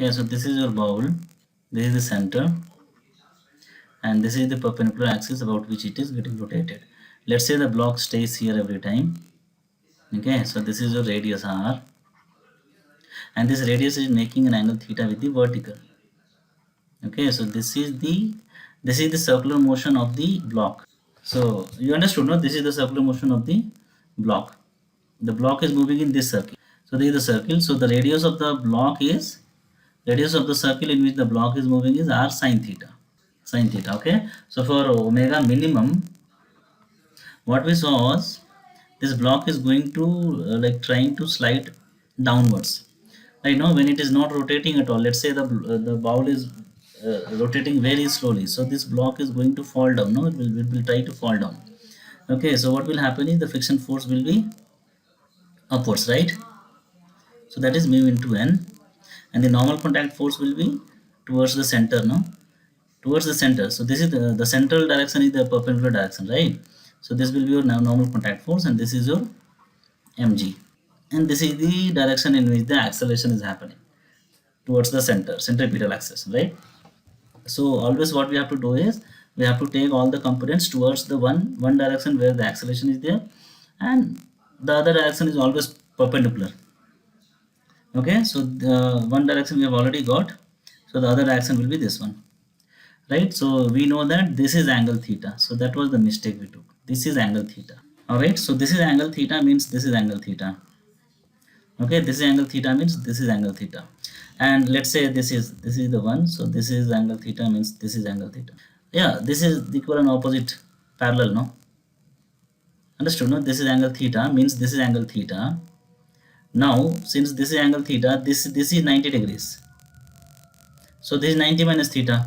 Okay, so this is your bowl, this is the center, and this is the perpendicular axis about which it is getting rotated. Let's say the block stays here every time. Okay, so this is your radius r, and this radius is making an angle theta with the vertical. Okay, so this is the circular motion of the block. So you understood, no? This is the circular motion of the block. The block is moving in this circle. So this is the circle. So the radius of the block is radius of the circle in which the block is moving is r sine theta. Sine theta. Okay. So for omega minimum, what we saw was this block is going to like trying to slide downwards. I know when it is not rotating at all. Let's say the ball is rotating very slowly. So this block is going to fall down. No, it will try to fall down. Okay, so what will happen is the friction force will be upwards, right? So that is mu into n, and the normal contact force will be towards the center, no? Towards the center. So this is the central direction is the perpendicular direction, right? So this will be your normal contact force, and this is your mg, and this is the direction in which the acceleration is happening towards the center, centripetal axis, right? So always what we have to do is we have to take all the components towards the one direction where the acceleration is there, and the other direction is always perpendicular. Okay, so the one direction we have already got, so the other direction will be this one, right? So we know that this is angle theta, so that was the mistake we took. This is angle theta. All right, so this is angle theta means this is angle theta. Okay, this is angle theta means this is angle theta, and let's say this is the one, so this is angle theta means this is angle theta. Yeah, this is the equal and opposite parallel, no? Understood, no? This is angle theta means this is angle theta. Now since this is angle theta, this is 90 degrees, so this is 90 minus theta.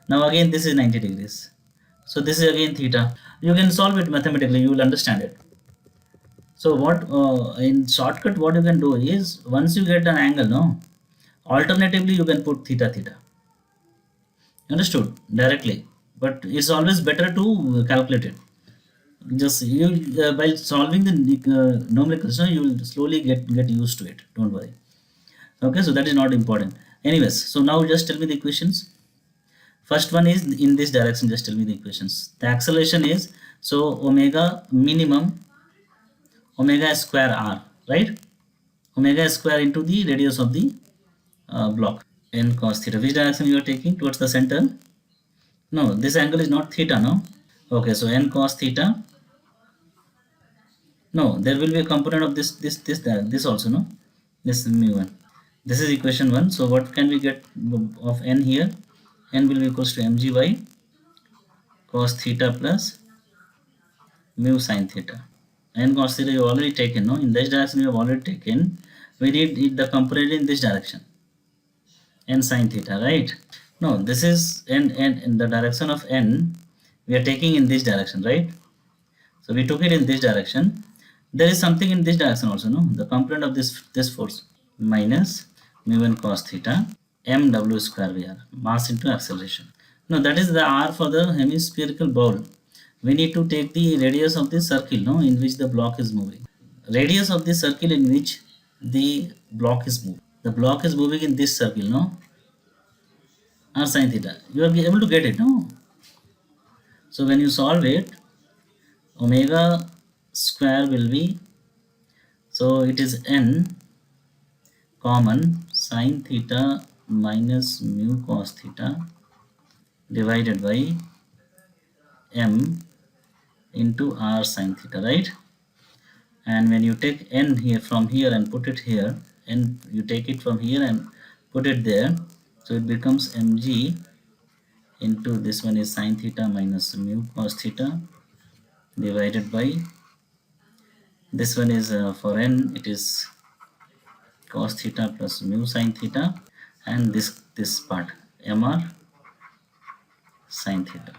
Now again this is 90 degrees, so this is again theta. You can solve it mathematically, you will understand it. So what in shortcut what you can do is once you get an angle, no, alternatively you can put theta theta. Understood? Directly, but it's always better to calculate it. Just you by solving the numericals, no, you will slowly get used to it, don't worry. Okay, so that is not important. Anyways, so now just tell me the equations. First one is in this direction, just tell me the equations. The acceleration is, so omega minimum, omega square r, right? Omega square into the radius of the block, n cos theta. Which direction you are taking? Towards the center? No, this angle is not theta, no? Okay, so n cos theta. No, there will be a component of this also, no? This mu1. This is equation 1. So what can we get of n here? N will be equals to mg by cos theta plus mu sin theta. N cos theta you have already taken, no? In this direction you have already taken. We need the component in this direction, n sin theta, right? No, this is n in the direction of n. We are taking in this direction, right? So we took it in this direction. There is something in this direction also, no? The component of this force minus mu1 cos theta mw square vr, mass into acceleration. No, that is the r for the hemispherical ball. We need to take the radius of this circle, no, in which the block is moving. Radius of the circle in which the block is moving. The block is moving in this circle, no? R sin theta. You are able to get it, no? So when you solve it, omega square will be, so it is n common sin theta minus mu cos theta divided by m into r sin theta, right? And when you take n here from here and put it here, and you take it from here and put it there, so it becomes mg into this one is sin theta minus mu cos theta divided by this one is for n it is cos theta plus mu sin theta, and this part mr sin theta.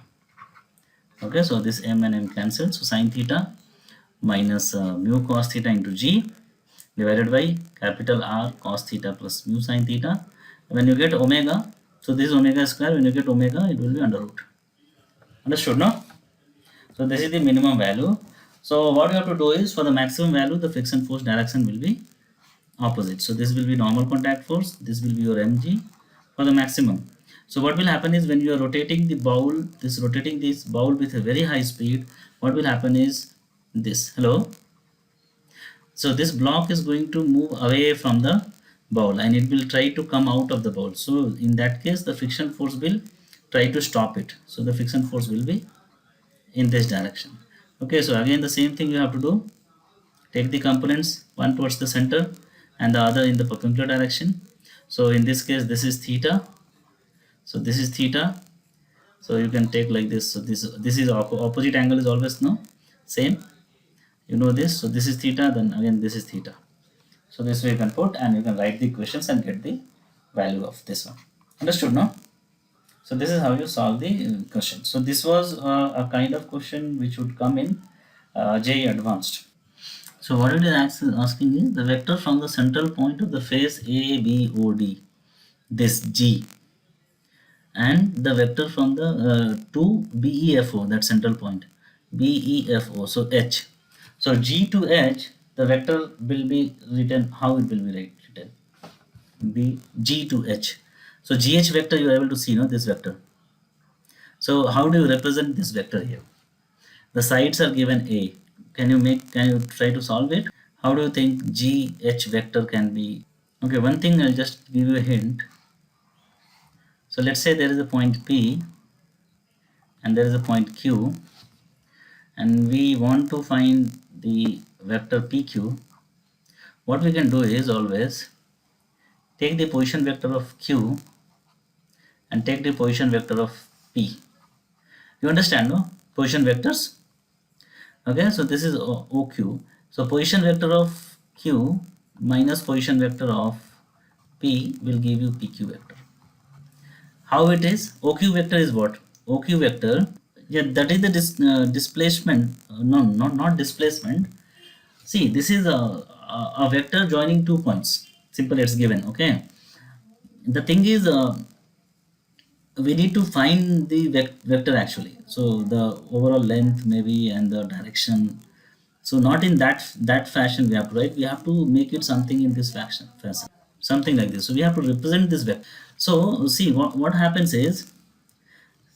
Okay, so this m and m cancel, so sin theta minus mu cos theta into g divided by capital R cos theta plus mu sin theta. When you get omega, so this is omega square, when you get omega it will be under root. Understood, no? So this is the minimum value. So what you have to do is for the maximum value the friction force direction will be opposite. So this will be normal contact force, this will be your mg for the maximum. So what will happen is when you are rotating the bowl, rotating this bowl with a very high speed, what will happen is this, hello, so this block is going to move away from the bowl and it will try to come out of the bowl. So in that case the friction force will try to stop it. So the friction force will be in this direction. Okay, so again the same thing you have to do. Take the components, one towards the center and the other in the perpendicular direction. So in this case this is theta, so this is theta, so you can take like this. So this is opposite angle is always no same, you know this. So this is theta, then again this is theta. So this way you can put and you can write the equations and get the value of this one. Understood, no? So this is how you solve the question. So this was a kind of question which would come in JEE Advanced. So what it is asking is the vector from the central point of the face ABOD, this G, and the vector from the to BEFO, that central point, BEFO, so H. So G to H, the vector will be written, how it will be written? B G to H. So GH vector you are able to see, no, this vector. So how do you represent this vector here? The sides are given A. Can you try to solve it? How do you think GH vector can be? Okay, one thing I'll just give you a hint. So let's say there is a point P and there is a point Q and we want to find the vector PQ. What we can do is always take the position vector of Q and take the position vector of P. You understand, no? Position vectors. Okay, so this is OQ. So position vector of Q minus position vector of P will give you PQ vector. How it is? OQ vector is what? OQ vector, yeah, that is the displacement. No, not displacement. See, this is a vector joining 2 points. Simple, it's given. Okay. The thing is, we need to find the vector actually. So the overall length maybe and the direction. So not in that fashion we have to write. We have to make it something in this fashion, something like this. So we have to represent this vector. So see what happens is,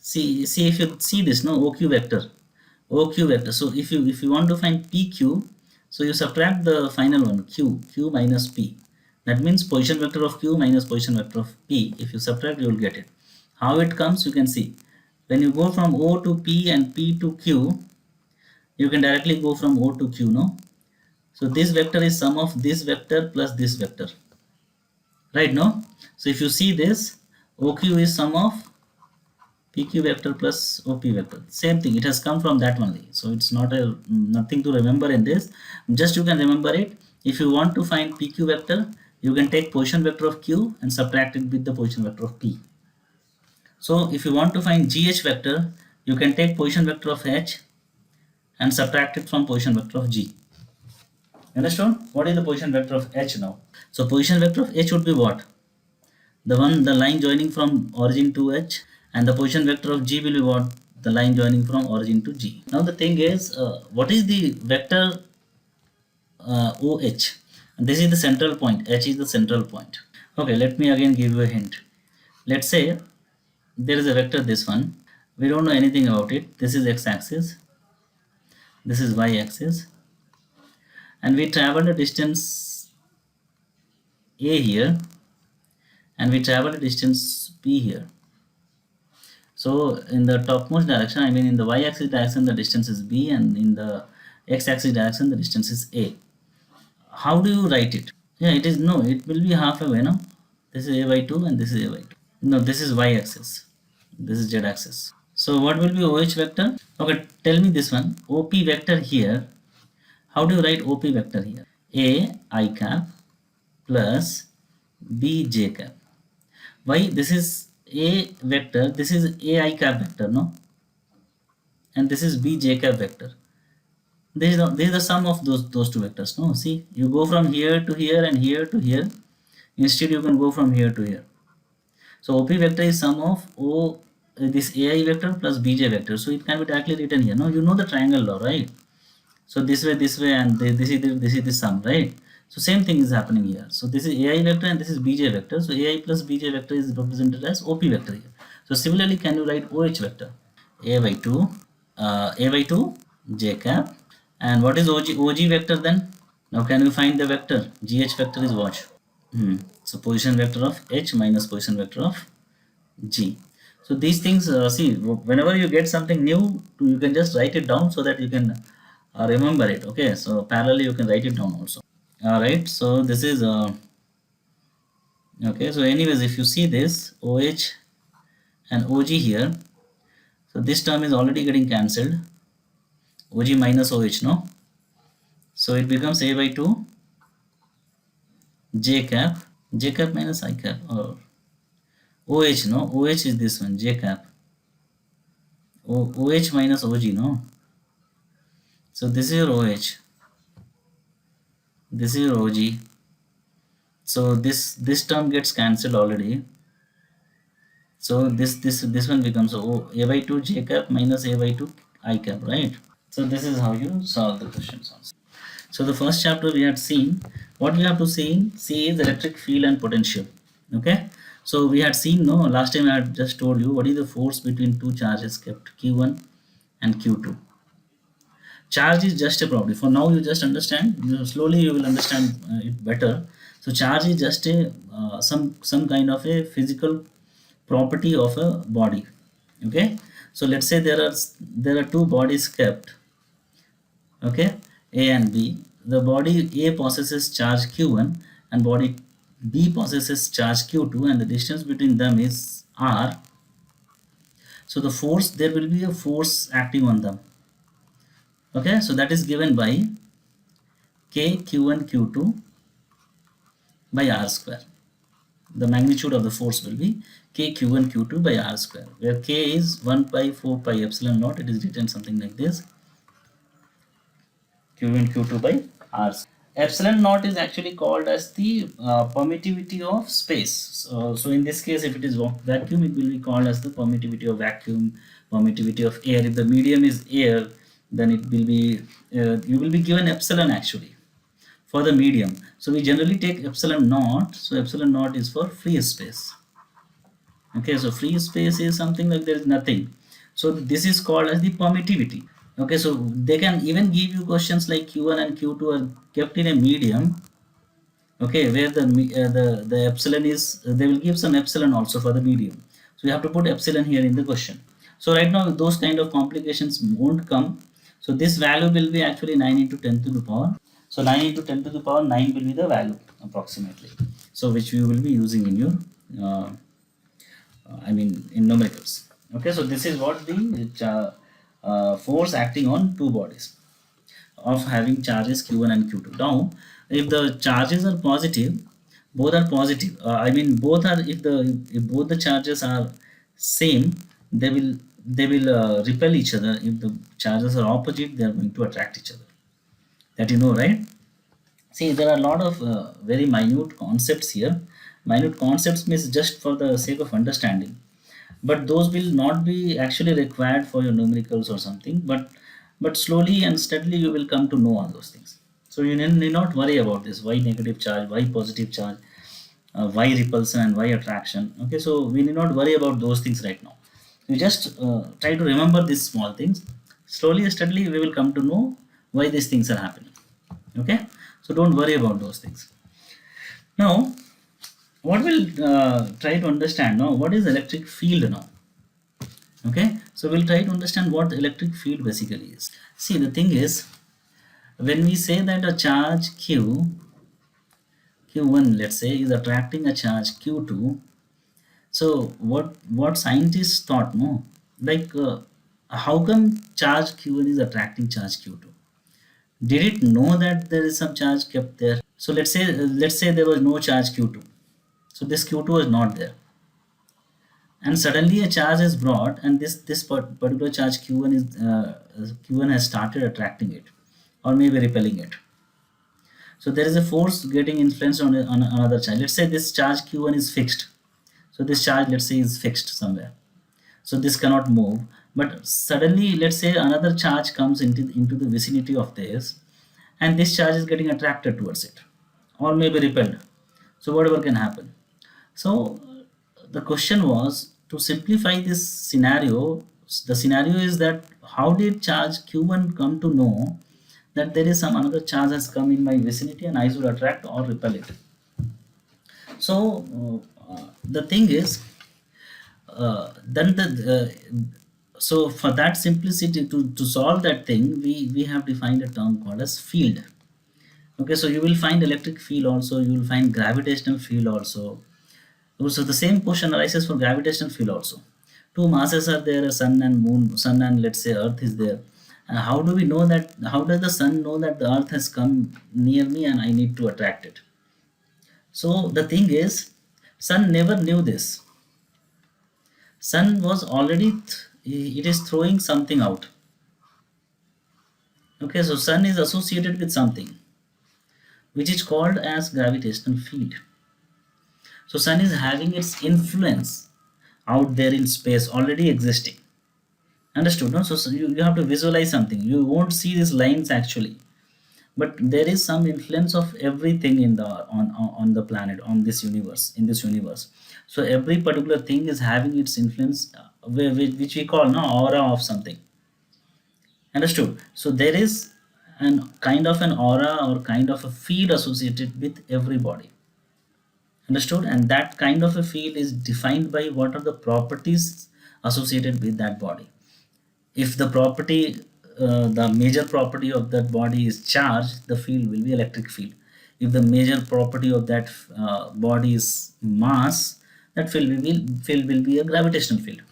see if you see this, no, OQ vector. So if you want to find PQ, so you subtract the final one, Q minus P. That means position vector of Q minus position vector of P. If you subtract, you will get it. How it comes, you can see. When you go from O to P and P to Q, you can directly go from O to Q, no? So this vector is sum of this vector plus this vector. Right, no? So if you see this, OQ is sum of PQ vector plus OP vector. Same thing, it has come from that only. So it's not nothing to remember in this. Just you can remember it. If you want to find PQ vector, you can take position vector of Q and subtract it with the position vector of P. So if you want to find GH vector, you can take position vector of H and subtract it from position vector of G. Understand? What is the position vector of H now? So position vector of H would be what? The line joining from origin to H, and the position vector of G will be what? The line joining from origin to G. Now the thing is, what is the vector OH? And this is the central point. H is the central point. Okay, let me again give you a hint. Let's say there is a vector, this one. We don't know anything about it. This is x-axis. This is y-axis. And we traveled a distance A here. And we travel a distance P here. So in the topmost direction, I mean in the y-axis direction, the distance is B, and in the x-axis direction, the distance is A. How do you write it? Yeah, it is, no, it will be halfway, no? This is A by 2 and this is A by 2. No, this is y-axis. This is z-axis. So what will be OH vector? Okay, tell me this one. OP vector here. How do you write OP vector here? A I cap plus B j cap. Why? This is A vector, this is A I cap vector, no? And this is B j cap vector. This is the sum of those two vectors, no? See, you go from here to here and here to here. Instead, you can go from here to here. So OP vector is sum of this AI vector plus BJ vector. So it can be directly written here. No, you know the triangle law, right? So this way, and this is the sum, right? So same thing is happening here. So this is AI vector and this is BJ vector. So AI plus BJ vector is represented as OP vector here. So similarly, can you write OH vector? A by 2, A by 2, J cap. And what is OG vector then? Now can you find the vector? GH vector is what? So position vector of H minus position vector of G. So these things, see, whenever you get something new, you can just write it down so that you can remember it. Okay, so parallelly you can write it down also. All right, so this is okay. So anyways, if you see this OH and OG here, so this term is already getting cancelled. OG minus OH, no? So it becomes A by 2 J cap, J cap minus I cap, or OH, no? OH is this one, J cap. OH minus OG, no? So this is your OH, this is your OG. So this term gets cancelled already. So this one becomes A by 2 J cap minus A by 2 I cap, right? So this is how you solve the questions also. So the first chapter we had seen, what you have to see is electric field and potential. Okay. So we had seen, no, last time I had just told you what is the force between two charges kept Q1 and Q2. Charge is just a property. For now you just understand, slowly you will understand it better. So charge is just a some kind of a physical property of a body. Okay. So let's say there are two bodies kept, okay, A and B. The body A possesses charge q1 and body B possesses charge q2, and the distance between them is r. So the force, there will be a force acting on them. Okay, so that is given by k q1 q2 by r square. The magnitude of the force will be k q1 q2 by r square, where k is 1 pi 4 pi epsilon naught. It is written something like this, q1 q2 by r. Epsilon naught is actually called as the permittivity of space. So in this case, if it is vacuum, it will be called as the permittivity of vacuum, permittivity of air. If the medium is air, then it will be you will be given epsilon actually for the medium. So we generally take epsilon naught. So epsilon naught is for free space. Okay, so free space is something like there is nothing. So this is called as the permittivity. Okay, so they can even give you questions like q1 and q2 are kept in a medium. Okay, where the epsilon is, they will give some epsilon also for the medium. So you have to put epsilon here in the question. So right now those kind of complications won't come. So this value will be actually 9 into 10 to the power. So 9 into 10 to the power 9 will be the value approximately. So which you will be using in your uh, I mean in numericals. Okay, so this is what the force acting on two bodies of having charges q1 and q2. Now, if the charges are positive, both are positive. I mean, both are, if both the charges are same, they will repel each other. If the charges are opposite, they are going to attract each other. That you know, right? See, there are a lot of very minute concepts here. Minute concepts means just for the sake of understanding, but those will not be actually required for your numericals or something. But slowly and steadily you will come to know all those things. So you need not worry about this: why negative charge, why positive charge, why repulsion and why attraction. Okay, so we need not worry about those things right now. You just try to remember these small things. Slowly and steadily we will come to know why these things are happening. Okay, so don't worry about those things. Now what we'll try to understand now, what is electric field now. Okay, so we'll try to understand what electric field basically is. See, the thing is, when we say that a charge q1, let's say, is attracting a charge q2, so what scientists thought, no, like how come charge q1 is attracting charge q2? Did it know that there is some charge kept there? So let's say there was no charge q2, so this q2 was not there, and suddenly a charge is brought, and particular charge q1 has started attracting it, or maybe repelling it. So there is a force getting influenced on another charge. Let's say this charge q1 is fixed. So this charge, let's say, is fixed somewhere, so this cannot move. But suddenly, let's say, another charge comes into the vicinity of this, and this charge is getting attracted towards it. or maybe repelled. So whatever can happen. So the question was to simplify this scenario. The scenario is that how did charge Q1 come to know that there is some another charge has come in my vicinity and I should attract or repel it. So the thing is, then so for that simplicity to solve that thing, we have defined a term called as field. Okay, so you will find electric field also, you will find gravitational field also. So the same question arises for gravitational field also. Two masses are there, a sun and moon, sun and let's say earth is there. And how do we know that, how does the sun know that the earth has come near me and I need to attract it? So the thing is, sun never knew this. Sun was already, it is throwing something out. Okay, so sun is associated with something, which is called as gravitational field. So sun is having its influence out there in space already existing. Understood? No? So you have to visualize something. You won't see these lines actually, but there is some influence of everything in the on the planet, on this universe, in this universe. So every particular thing is having its influence, which we call no aura of something. Understood? So there is an kind of an aura or kind of a field associated with everybody. Understood? And that kind of a field is defined by what are the properties associated with that body. If the property, the major property of that body is charge, the field will be electric field. If the major property of that body is mass, that field will be a gravitational field.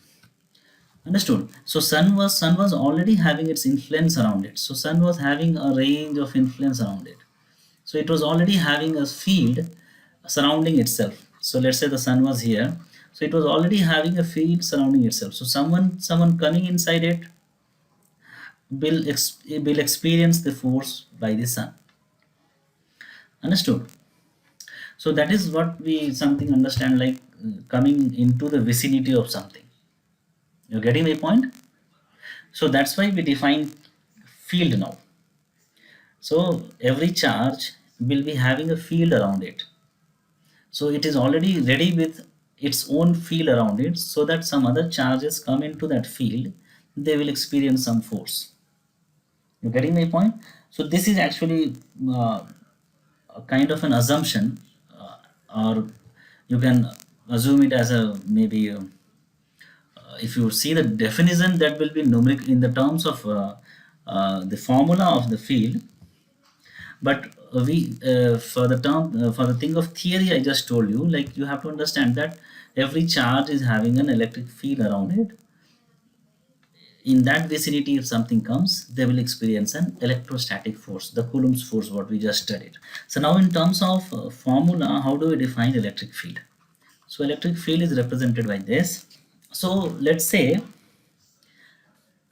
Understood? So sun was already having its influence around it. So sun was having a range of influence around it. So it was already having a field surrounding itself. So let's say the sun was here. So it was already having a field surrounding itself. So someone coming inside it will experience the force by the sun. Understood? So that is what we something understand like coming into the vicinity of something. You're getting my point? So that's why we define field now. So every charge will be having a field around it. So it is already ready with its own field around it, so that some other charges come into that field, they will experience some force. You're getting my point? So this is actually a kind of an assumption, or you can assume it as a maybe if you see the definition, that will be numeric in the terms of the formula of the field. But we for the term for the thing of theory I just told you, like you have to understand that every charge is having an electric field around it. In that vicinity, if something comes, they will experience an electrostatic force, the Coulomb's force, what we just studied. So now in terms of formula, how do we define electric field? So electric field is represented by this. So let's say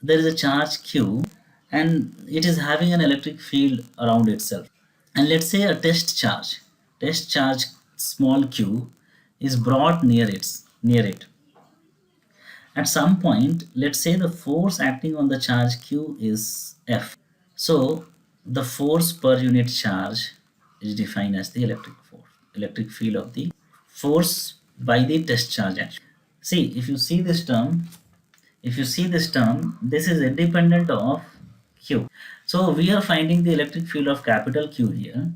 there is a charge q and it is having an electric field around itself. And let's say a test charge small q is brought near it. At some point, let's say the force acting on the charge q is F. So the force per unit charge is defined as the electric field of the force by the test charge action. See, if you see this term, this is independent of q. So we are finding the electric field of capital Q here,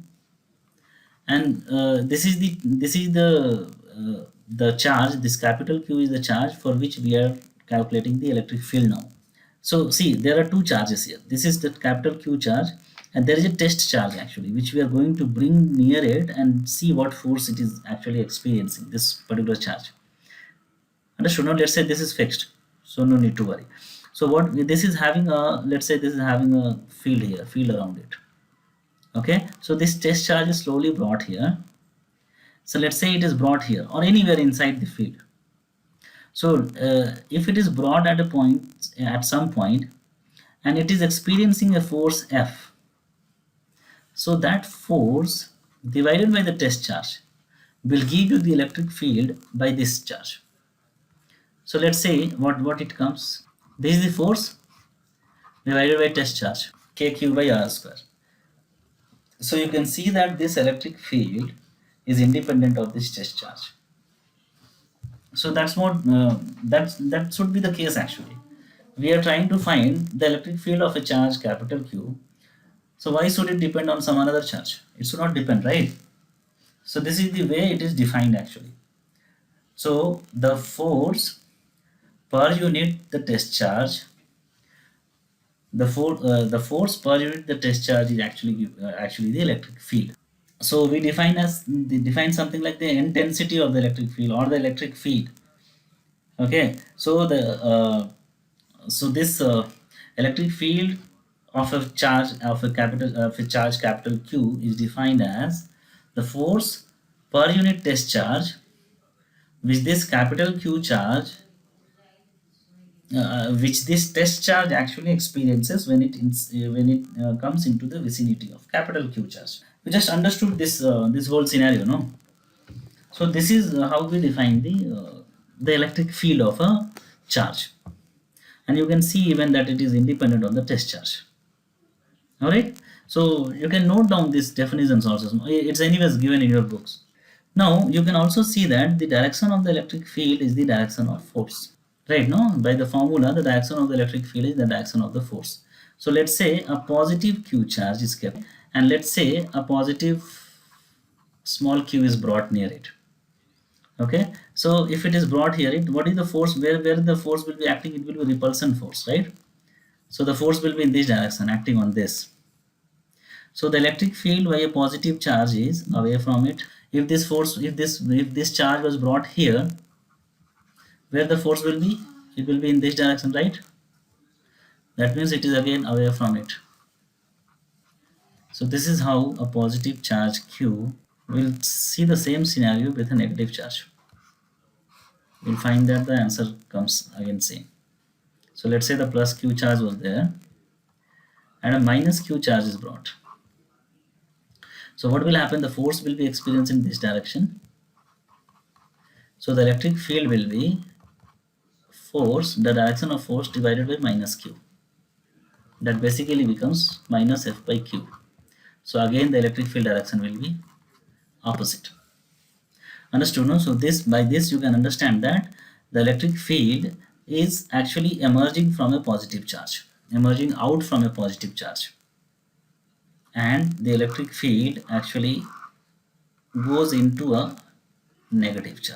and this is the charge. This capital Q is the charge for which we are calculating the electric field now. So see, there are two charges here. This is the capital Q charge, and there is a test charge actually, which we are going to bring near it and see what force it is actually experiencing, this particular charge. Understood? Now let's say this is fixed, so no need to worry. So what this is having a, let's say this is having a field here, field around it. Okay, so this test charge is slowly brought here. So let's say it is brought here or anywhere inside the field. So if it is brought at a point, at some point, and it is experiencing a force F, so that force divided by the test charge will give you the electric field by this charge. So let's say what it comes. This is the force divided by test charge, kq by r square. So you can see that this electric field is independent of this test charge. So that should be the case actually. We are trying to find the electric field of a charge capital Q. So why should it depend on some another charge? It should not depend, right? So this is the way it is defined actually. So the force per unit the test charge, the force per unit the test charge is actually the electric field. So we define something like the intensity of the electric field or the electric field. Okay, so this electric field of a charge of a charge capital Q is defined as the force per unit test charge which this capital Q charge which this test charge actually experiences when it comes into the vicinity of capital Q charge. We just understood this whole scenario, no? So this is how we define the electric field of a charge, and you can see even that it is independent on the test charge. All right. So you can note down these definitions also. It's anyways given in your books. Now you can also see that the direction of the electric field is the direction of force. Right, no? By the formula, the direction of the electric field is the direction of the force. So let's say a positive Q charge is kept, and let's say a positive small q is brought near it. Okay, so if it is brought here, what is the force? Where the force will be acting? It will be repulsion force, right? So the force will be in this direction, acting on this. So the electric field by a positive charge is away from it. If this charge was brought here, where the force will be? It will be in this direction, right? That means it is again away from it. So this is how a positive charge Q will see the same scenario with a negative charge. We'll find that the answer comes again same. So let's say the plus Q charge was there and a minus Q charge is brought. So what will happen? The force will be experienced in this direction. So the electric field will be force, the direction of force divided by minus Q. That basically becomes minus F by Q. So again the electric field direction will be opposite. Understood, no? So by this you can understand that the electric field is actually emerging from a positive charge, emerging out from a positive charge, and the electric field actually goes into a negative charge.